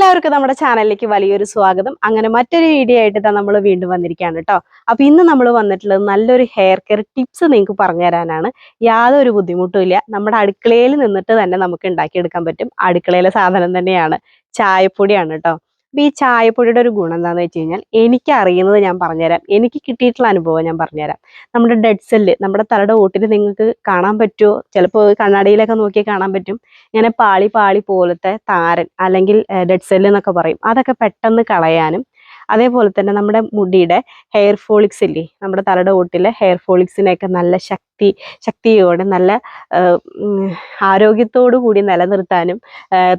എല്ലാവർക്കും നമ്മുടെ ചാനലിലേക്ക് വലിയൊരു സ്വാഗതം. അങ്ങനെ മറ്റൊരു വീഡിയോ ആയിട്ട് നമ്മൾ വീണ്ടും വന്നിരിക്കുകയാണ് കേട്ടോ. അപ്പോൾ ഇന്ന് നമ്മൾ വന്നിട്ടുള്ളത് നല്ലൊരു ഹെയർ കെയർ ടിപ്സ് നിങ്ങൾക്ക് പറഞ്ഞു തരാനാണ്. യാതൊരു ബുദ്ധിമുട്ടും ഇല്ല. നമ്മുടെ അടുക്കളയിൽ നിന്നിട്ട് തന്നെ നമുക്ക് ഉണ്ടാക്കിയെടുക്കാൻ പറ്റും. അടുക്കളയിലെ സാധനം തന്നെയാണ്, ചായപ്പൊടിയാണ് കേട്ടോ. അപ്പോൾ ഈ ചായപ്പൊടിയുടെ ഒരു ഗുണം എന്താണെന്ന് വെച്ച് കഴിഞ്ഞാൽ, എനിക്ക് അറിയുന്നത് ഞാൻ പറഞ്ഞുതരാം. എനിക്ക് കിട്ടിയിട്ടുള്ള അനുഭവം ഞാൻ പറഞ്ഞുതരാം. നമ്മുടെ ഡെഡ് സെല്ല്, നമ്മുടെ തലയുടെ ഓട്ടിൽ നിങ്ങൾക്ക് കാണാൻ പറ്റുമോ? ചിലപ്പോൾ കണ്ണാടിയിലൊക്കെ നോക്കി കാണാൻ പറ്റും. ഇങ്ങനെ പാളി പാളി പോലത്തെ താരൻ അല്ലെങ്കിൽ ഡെഡ് സെല്ല് എന്നൊക്കെ പറയും. അതൊക്കെ പെട്ടെന്ന് കളയാനും, അതേപോലെ തന്നെ നമ്മുടെ മുടിയുടെ ഹെയർ ഫോളിക്സ് ഇല്ലേ, നമ്മുടെ തലയുടെ ഓട്ടിലെ ഹെയർ ഫോളിക്സിനെയൊക്കെ നല്ല ശക്തിയോടെ നല്ല ആരോഗ്യത്തോടു കൂടി നിലനിർത്താനും,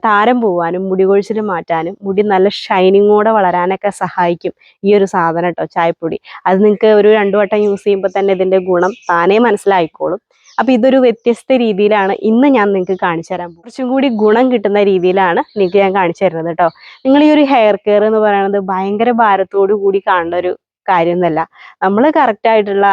താരം പോവാനും, മുടി കൊഴിച്ചിൽ മാറ്റാനും, മുടി നല്ല ഷൈനിങ്ങോടെ വളരാനൊക്കെ സഹായിക്കും ഈ ഒരു സാധനം കേട്ടോ, ചായപ്പൊടി. അത് നിങ്ങൾക്ക് ഒരു 2 വട്ടം യൂസ് ചെയ്യുമ്പോൾ തന്നെ ഇതിൻ്റെ ഗുണം താനേ മനസ്സിലായിക്കോളും. അപ്പോൾ ഇതൊരു വ്യത്യസ്ത രീതിയിലാണ് ഇന്ന് ഞാൻ നിങ്ങൾക്ക് കാണിച്ചു തരാൻ പോകുന്നത്. കുറച്ചും കൂടി ഗുണം കിട്ടുന്ന രീതിയിലാണ് നിങ്ങൾക്ക് ഞാൻ കാണിച്ചു തരുന്നത് കേട്ടോ. നിങ്ങൾ ഈ ഒരു ഹെയർ കെയർ എന്ന് പറയുന്നത് ഭയങ്കര ഭാരത്തോടു കൂടി കാണേണ്ട ഒരു കാര്യമൊന്നുമല്ല. നമ്മൾ കറക്റ്റായിട്ടുള്ള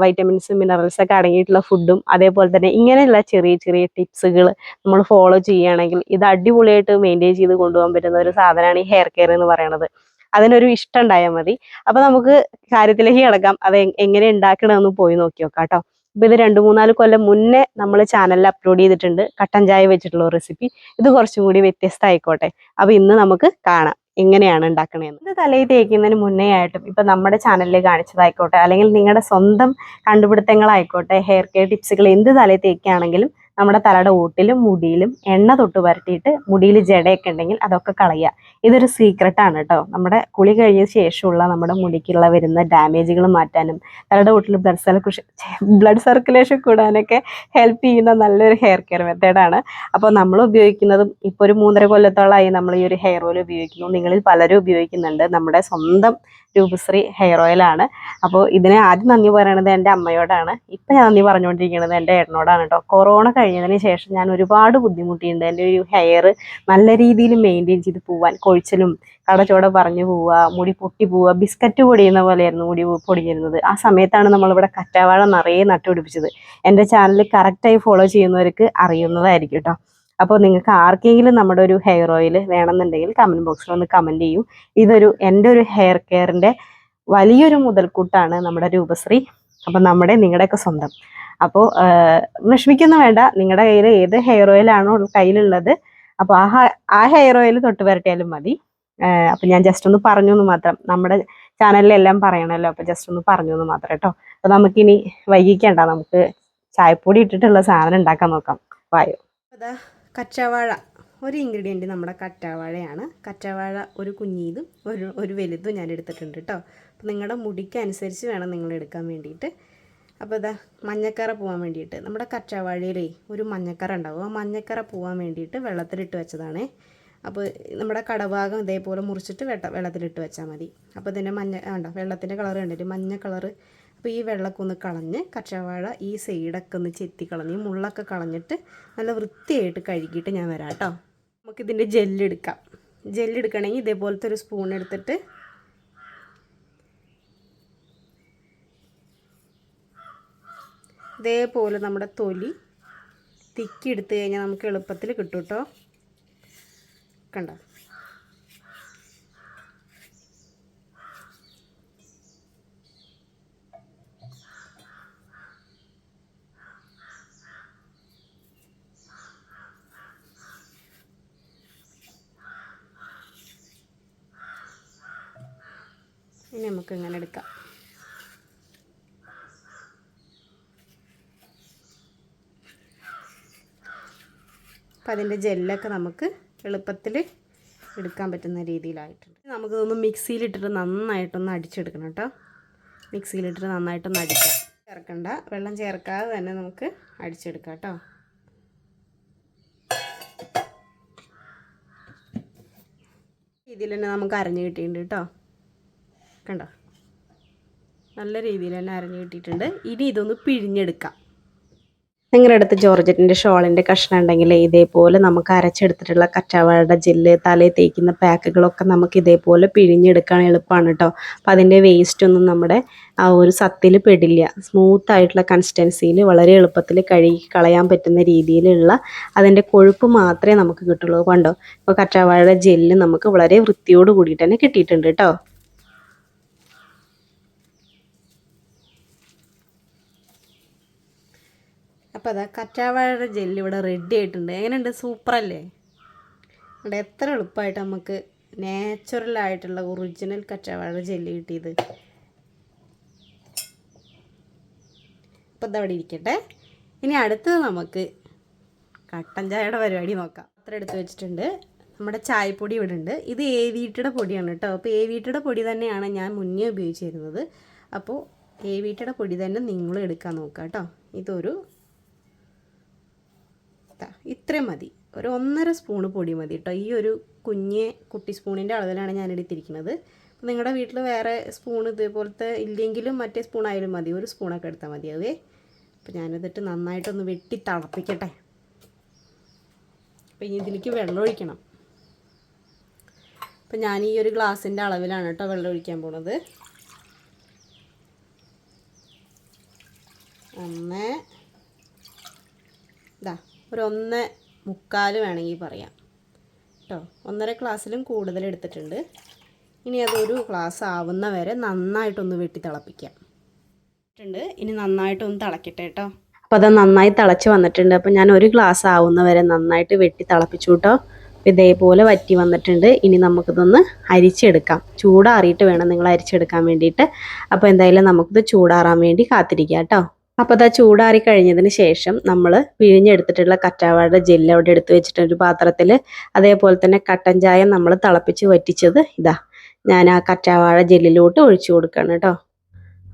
വൈറ്റമിൻസും മിനറൽസ് ഒക്കെ അടങ്ങിയിട്ടുള്ള ഫുഡും, അതേപോലെ തന്നെ ഇങ്ങനെയുള്ള ചെറിയ ചെറിയ ടിപ്സുകൾ നമ്മൾ ഫോളോ ചെയ്യുകയാണെങ്കിൽ ഇത് അടിപൊളിയായിട്ട് മെയിൻറ്റെയിൻ ചെയ്ത് കൊണ്ടുപോകാൻ പറ്റുന്ന ഒരു സാധനമാണ് ഈ ഹെയർ കെയർ എന്ന് പറയുന്നത്. അതിനൊരു ഇഷ്ടം ഉണ്ടായാൽ മതി. അപ്പോൾ നമുക്ക് കാര്യത്തിലേക്ക് കിടക്കാം. അത് എങ്ങനെ ഉണ്ടാക്കണമെന്ന് പോയി നോക്കി നോക്കാം കേട്ടോ. അപ്പോൾ ഇത് 2-3-4 കൊല്ലം മുന്നേ നമ്മൾ ചാനലിൽ അപ്ലോഡ് ചെയ്തിട്ടുണ്ട്, കട്ടൻ ചായ വെച്ചിട്ടുള്ള റെസിപ്പി. ഇത് കുറച്ചും കൂടി വ്യത്യസ്തമായിക്കോട്ടെ. അപ്പോൾ ഇന്ന് നമുക്ക് കാണാം എങ്ങനെയാണ് ഉണ്ടാക്കണതെന്ന്. ഇത് തലയിൽ തേക്കുന്നതിന് മുന്നേ ആയിട്ടും ഇപ്പം നമ്മുടെ ചാനലിൽ കാണിച്ചതായിക്കോട്ടെ, അല്ലെങ്കിൽ നിങ്ങളുടെ സ്വന്തം കണ്ടുപിടുത്തങ്ങളായിക്കോട്ടെ, ഹെയർ കെയർ ടിപ്സുകൾ എന്ത് തലയിൽ തേക്കുകയാണെങ്കിലും നമ്മുടെ തലയുടെ ഓട്ടിലും മുടിയിലും എണ്ണ തൊട്ട് പരട്ടിയിട്ട് മുടിയിൽ ജടയൊക്കെ ഉണ്ടെങ്കിൽ അതൊക്കെ കളയുക. ഇതൊരു സീക്രട്ടാണ് കേട്ടോ. നമ്മുടെ കുളി കഴിഞ്ഞ ശേഷമുള്ള നമ്മുടെ മുടിക്കുള്ള വരുന്ന ഡാമേജുകൾ മാറ്റാനും, തലയുടെ ഓട്ടിൽ ബ്ലഡ് സർക്കുലേഷൻ കൂടാനൊക്കെ ഹെൽപ്പ് ചെയ്യുന്ന നല്ലൊരു ഹെയർ കെയർ മെത്തേഡാണ്. അപ്പോൾ നമ്മൾ ഉപയോഗിക്കുന്നതും ഇപ്പോൾ ഒരു 3.5 കൊല്ലത്തോളമായി നമ്മൾ ഈ ഒരു ഹെയർ ഓയിൽ ഉപയോഗിക്കുന്നു. നിങ്ങളിൽ പലരും ഉപയോഗിക്കുന്നുണ്ട്. നമ്മുടെ സ്വന്തം രൂപശ്രീ ഹെയർ ഓയിലാണ്. അപ്പോൾ ഇതിനെ ആദ്യം നന്ദി പറയണത് എൻ്റെ അമ്മയോടാണ്. ഇപ്പം ഞാൻ നന്ദി പറഞ്ഞുകൊണ്ടിരിക്കുന്നത് എൻ്റെ ഏട്ടനോടാണ് കേട്ടോ. കൊറോണ കഴിഞ്ഞതിന് ശേഷം ഞാൻ ഒരുപാട് ബുദ്ധിമുട്ടിയിട്ടുണ്ട്. എൻ്റെ ഒരു ഹെയർ നല്ല രീതിയിൽ മെയിൻറ്റെയിൻ ചെയ്ത് പോവാൻ. കൊഴിച്ചിലും കടച്ചോടെ പറഞ്ഞു പോവുക, മുടി പൊട്ടി പോവുക, ബിസ്ക്കറ്റ് പൊടിയുന്ന പോലെയായിരുന്നു മുടി പൊടിഞ്ഞിരുന്നത്. ആ സമയത്താണ് നമ്മളിവിടെ കറ്റാവാഴ നിറയെ നട്ടുപിടിപ്പിച്ചത്. എൻ്റെ ചാനൽ കറക്റ്റായി ഫോളോ ചെയ്യുന്നവർക്ക് അറിയുന്നതായിരിക്കും കേട്ടോ. അപ്പോൾ നിങ്ങൾക്ക് ആർക്കെങ്കിലും നമ്മുടെ ഒരു ഹെയർ ഓയിൽ വേണമെന്നുണ്ടെങ്കിൽ കമൻറ്റ് ബോക്സിൽ ഒന്ന് കമൻറ്റ് ചെയ്യൂ. എൻ്റെ ഒരു ഹെയർ കെയറിൻ്റെ വലിയൊരു മുതൽക്കൂട്ടാണ് നമ്മുടെ രൂപശ്രീ. അപ്പം നിങ്ങളുടെയൊക്കെ സ്വന്തം. അപ്പോൾ വിഷമിക്കൊന്നും വേണ്ട. നിങ്ങളുടെ കയ്യിൽ ഏത് ഹെയർ ഓയിലാണോ കയ്യിലുള്ളത്, അപ്പോൾ ആ ഹെയർ ഓയിൽ തൊട്ട് വരട്ടിയാലും മതി. അപ്പം ഞാൻ ജസ്റ്റ് ഒന്ന് പറഞ്ഞു എന്ന് മാത്രം. നമ്മുടെ ചാനലിലെല്ലാം പറയണമല്ലോ, അപ്പോൾ ജസ്റ്റ് ഒന്ന് പറഞ്ഞു എന്ന് മാത്രം കേട്ടോ. അപ്പോൾ നമുക്കിനി വൈകിക്കേണ്ട, നമുക്ക് ചായപ്പൊടി ഇട്ടിട്ടുള്ള സാധനം ഉണ്ടാക്കാൻ നോക്കാം. വായോ. അതാ കറ്റാവാഴ ഒരു ഇൻഗ്രീഡിയൻറ്റ് നമ്മുടെ കറ്റാവാഴയാണ്. കറ്റാവാഴ ഒരു കുഞ്ഞീതും ഒരു വലുതും ഞാൻ എടുത്തിട്ടുണ്ട് കേട്ടോ. അപ്പോൾ നിങ്ങളുടെ മുടിക്ക് അനുസരിച്ച് വേണം നിങ്ങൾ എടുക്കാൻ വേണ്ടിയിട്ട്. അപ്പോൾ ഇതാ മഞ്ഞക്കറ പോകാൻ വേണ്ടിയിട്ട് നമ്മുടെ കറ്റാവാഴയിലേ ഒരു മഞ്ഞക്കറ ഉണ്ടാവും. ആ മഞ്ഞക്കറ പോകാൻ വേണ്ടിയിട്ട് വെള്ളത്തിലിട്ട് വെച്ചതാണേ. അപ്പോൾ നമ്മുടെ കടഭാഗം ഇതേപോലെ മുറിച്ചിട്ട് വെള്ളത്തിലിട്ട് വെച്ചാൽ മതി. അപ്പോൾ ഇതിൻ്റെ വെള്ളത്തിൻ്റെ കളർ കണ്ടിട്ട് മഞ്ഞ കളറ്. അപ്പോൾ ഈ വെള്ളമൊക്കെ ഒന്ന് കളഞ്ഞ് കറ്റാവാഴ ഈ സൈഡൊക്കെ ഒന്ന് ചെത്തി കളഞ്ഞ് മുള്ളൊക്കെ കളഞ്ഞിട്ട് നല്ല വൃത്തിയായിട്ട് കഴുകിയിട്ട് ഞാൻ വരാം കേട്ടോ. നമുക്കിതിൻ്റെ ജെല്ലെടുക്കാം. ജെല്ലെടുക്കണമെങ്കിൽ ഇതേപോലത്തെ ഒരു സ്പൂൺ എടുത്തിട്ട് ഇതേപോലെ നമ്മുടെ തൊലി തിക്കി എടുത്തു കഴിഞ്ഞാൽ നമുക്ക് എളുപ്പത്തിൽ കിട്ടും കേട്ടോ. കണ്ടോ? ഇനി നമുക്ക് ഇങ്ങനെ എടുക്കാം. അപ്പം അതിൻ്റെ ജെല്ലൊക്കെ നമുക്ക് എളുപ്പത്തിൽ എടുക്കാൻ പറ്റുന്ന രീതിയിലായിട്ടുണ്ട്. നമുക്കിതൊന്ന് മിക്സിയിലിട്ടിട്ട് നന്നായിട്ടൊന്ന് അടിച്ചെടുക്കണം കേട്ടോ. മിക്സിയിലിട്ടിട്ട് നന്നായിട്ടൊന്ന് അടിക്കാം. ചേർക്കണ്ട, വെള്ളം ചേർക്കാതെ തന്നെ നമുക്ക് അടിച്ചെടുക്കാം കേട്ടോ. രീതിയിൽ തന്നെ നമുക്ക് അരഞ്ഞ് കിട്ടിയിട്ടുണ്ട് കേട്ടോ. കണ്ടോ? നല്ല രീതിയിൽ തന്നെ അരഞ്ഞ് കിട്ടിയിട്ടുണ്ട്. ഇനി ഇതൊന്ന് പിഴിഞ്ഞെടുക്കാം. നിങ്ങളുടെ അടുത്ത് ജോർജറ്റിൻ്റെ ഷോളിൻ്റെ കഷ്ണം ഉണ്ടെങ്കിൽ ഇതേപോലെ നമുക്ക് അരച്ചെടുത്തിട്ടുള്ള കറ്റാർവാഴയുടെ ജെല്ല് തലയിൽ തേക്കുന്ന പാക്കുകളൊക്കെ നമുക്ക് ഇതേപോലെ പിഴിഞ്ഞെടുക്കാൻ എളുപ്പമാണ് കേട്ടോ. അപ്പോൾ അതിൻ്റെ വേസ്റ്റ് ഒന്നും നമ്മുടെ ആ ഒരു സത്തിൽ പെടില്ല. സ്മൂത്ത് ആയിട്ടുള്ള കൺസിസ്റ്റൻസിയിൽ വളരെ എളുപ്പത്തിൽ കഴുകി കളയാൻ പറ്റുന്ന രീതിയിലുള്ള അതിൻ്റെ കൊഴുപ്പ് മാത്രമേ നമുക്ക് കിട്ടുള്ളൂ. കണ്ടോ, ഇപ്പോൾ കറ്റാർവാഴയുടെ ജെല്ല് നമുക്ക് വളരെ വൃത്തിയോട് കൂടിയിട്ട് തന്നെ കിട്ടിയിട്ടുണ്ട് കേട്ടോ. അപ്പോൾ അതാ കറ്റാർവാഴയുടെ ജെല്ല് ഇവിടെ റെഡി ആയിട്ടുണ്ട്. എങ്ങനെയുണ്ട്? സൂപ്പറല്ലേ? ഇവിടെ എത്ര എളുപ്പമായിട്ട് നമുക്ക് നാച്ചുറലായിട്ടുള്ള ഒറിജിനൽ കറ്റാർവാഴയുടെ ജെല്ല് കിട്ടിയത്. അപ്പോൾ ഇതവിടെ ഇരിക്കട്ടെ. ഇനി അടുത്തത് നമുക്ക് കട്ടൻ ചായയുടെ പരിപാടി നോക്കാം. അത്ര എടുത്ത് വെച്ചിട്ടുണ്ട്. നമ്മുടെ ചായപ്പൊടി ഇവിടെ ഉണ്ട്. ഇത് ഏവീട്ടിയുടെ പൊടിയാണ് കേട്ടോ. അപ്പോൾ ഏവീട്ടിയുടെ പൊടി തന്നെയാണ് ഞാൻ മുന്നേ ഉപയോഗിച്ചിരുന്നത്. അപ്പോൾ ഏവീട്ടിയുടെ പൊടി തന്നെ നിങ്ങൾ എടുക്കാൻ നോക്കുക കേട്ടോ. ഇതൊരു ഇത്രയും മതി, ഒരു 1.5 സ്പൂണ് പൊടി മതി കേട്ടോ. ഈ ഒരു കുട്ടി സ്പൂണിൻ്റെ അളവിലാണ് ഞാൻ എടുത്തിരിക്കുന്നത്. നിങ്ങളുടെ വീട്ടിൽ വേറെ സ്പൂൺ ഇതേപോലത്തെ ഇല്ലെങ്കിലും മറ്റേ സ്പൂണായാലും മതി, ഒരു സ്പൂണൊക്കെ എടുത്താൽ മതിയാവേ. അപ്പോൾ ഞാനിതിട്ട് നന്നായിട്ടൊന്ന് വെട്ടി തിളപ്പിക്കട്ടെ. അപ്പോൾ ഇനി ഇതിലേക്ക് വെള്ളം ഒഴിക്കണം. അപ്പോൾ ഞാൻ ഈ ഒരു ഗ്ലാസിൻ്റെ അളവിലാണ് കേട്ടോ വെള്ളം ഒഴിക്കാൻ പോണത്. ഒരു 1.25 വേണമെങ്കിൽ പറയാം കേട്ടോ. 1.5 ഗ്ലാസ്സിലും കൂടുതൽ എടുത്തിട്ടുണ്ട്. ഇനി അതൊരു ഗ്ലാസ് ആവുന്ന വരെ നന്നായിട്ടൊന്ന് വെട്ടി തിളപ്പിക്കാം. ഇനി നന്നായിട്ടൊന്ന് തിളക്കട്ടെ കേട്ടോ. അപ്പോൾ അത് നന്നായി തിളച്ച് വന്നിട്ടുണ്ട്. അപ്പോൾ ഞാൻ ഒരു ഗ്ലാസ് ആവുന്ന വരെ നന്നായിട്ട് വെട്ടി തിളപ്പിച്ചു കേട്ടോ. ഇതേപോലെ വറ്റി വന്നിട്ടുണ്ട്. ഇനി നമുക്കിതൊന്ന് അരിച്ചെടുക്കാം. ചൂടാറിയിട്ട് വേണം നിങ്ങൾ അരിച്ചെടുക്കാൻ വേണ്ടിയിട്ട്. അപ്പോൾ എന്തായാലും നമുക്കിത് ചൂടാറാൻ വേണ്ടി കാത്തിരിക്കാം കേട്ടോ. അപ്പോൾ അത് ചൂടാറി കഴിഞ്ഞതിന് ശേഷം നമ്മൾ പിഴിഞ്ഞെടുത്തിട്ടുള്ള കറ്റാർവാഴയുടെ ജെല്ല് അവിടെ എടുത്ത് വെച്ചിട്ടൊരു പാത്രത്തിൽ, അതേപോലെ തന്നെ കട്ടൻ ചായ നമ്മൾ തിളപ്പിച്ച് വറ്റിച്ചത് ഇതാ ഞാൻ ആ കറ്റാർവാഴ ജെല്ലിലോട്ട് ഒഴിച്ചു കൊടുക്കുകയാണ് കേട്ടോ.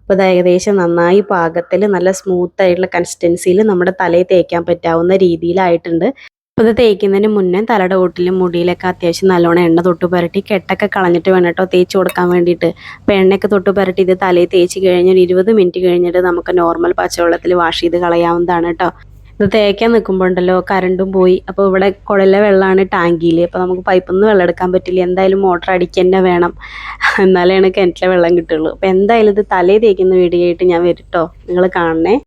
അപ്പോൾ ഇത് ഏകദേശം നന്നായി പാകത്തിൽ നല്ല സ്മൂത്ത് ആയിട്ടുള്ള കൺസിസ്റ്റൻസിയിൽ നമ്മുടെ തലയിൽ തേക്കാൻ പറ്റാവുന്ന രീതിയിലായിട്ടുണ്ട്. അപ്പോൾ ഇത് തേക്കുന്നതിന് മുന്നേ തലയുടെ ഓട്ടിലും മുടിയിലൊക്കെ അത്യാവശ്യം നല്ലോണം എണ്ണ തൊട്ട് പുരട്ടി കെട്ടൊക്കെ കളഞ്ഞിട്ട് വേണം കേട്ടോ തേച്ച് കൊടുക്കാൻ വേണ്ടിയിട്ട്. അപ്പോൾ എണ്ണയൊക്കെ തൊട്ട് പുരട്ടി ഇത് തലയിൽ തേച്ച് കഴിഞ്ഞാൽ 20 മിനിറ്റ് കഴിഞ്ഞിട്ട് നമുക്ക് നോർമൽ പച്ചവെള്ളത്തിൽ വാഷ് ചെയ്ത് കളയാവുന്നതാണ് കേട്ടോ. ഇത് തേക്കാൻ നിൽക്കുമ്പോൾ ഉണ്ടല്ലോ കറണ്ടും പോയി. അപ്പോൾ ഇവിടെ കുഴലിലെ വെള്ളമാണ് ടാങ്കിയിൽ. അപ്പോൾ നമുക്ക് പൈപ്പിൽ നിന്ന് വെള്ളം എടുക്കാൻ പറ്റില്ല. എന്തായാലും മോട്ടർ അടിക്കുക തന്നെ വേണം, എന്നാലേ കിണറ്റിലെ വെള്ളം കിട്ടുള്ളൂ. അപ്പോൾ എന്തായാലും ഇത് തലയിൽ തേക്കുന്ന വീഡിയോ ആയിട്ട് ഞാൻ വരും കേട്ടോ. നിങ്ങൾ കാണണേ.